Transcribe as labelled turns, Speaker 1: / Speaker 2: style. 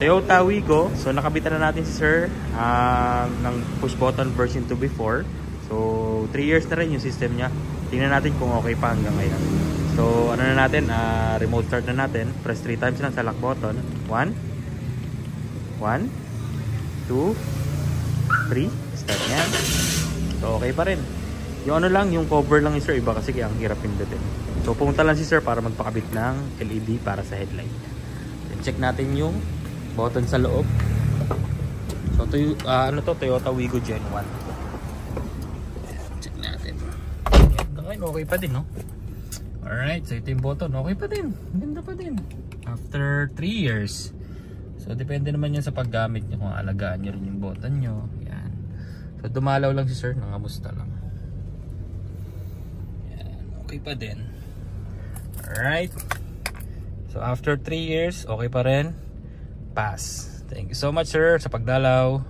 Speaker 1: Toyota Wigo. So nakabitan na natin si sir ng push button version 2 before. So 3 years na rin yung system niya. Tingnan natin kung okay pa hanggang ngayon. So ano na natin, remote start na natin. Press 3 times lang sa lock button. 1 2 3. Start niya. So okay pa rin. Yung ano lang, yung cover lang ni sir, iba kasi kaya ang hirap pindutin. So pumunta lang si sir para magpakabit ng LED para sa headlight. Then check natin yung button sa loob. So ano to, Toyota Wigo Gen 1. Check natin. Ngayon okay pa din, no? Alright, so ito yung button, okay pa din. Ganda pa din. After 3 years. So depende naman yan sa paggamit nyo, kung alagaan nyo rin yung button nyo. Yan. So dumalaw lang si sir, nangamusta lang. Okay pa din. Alright. So after 3 years, okay pa rin. Pass. Thank you so much sir sa pagdalaw.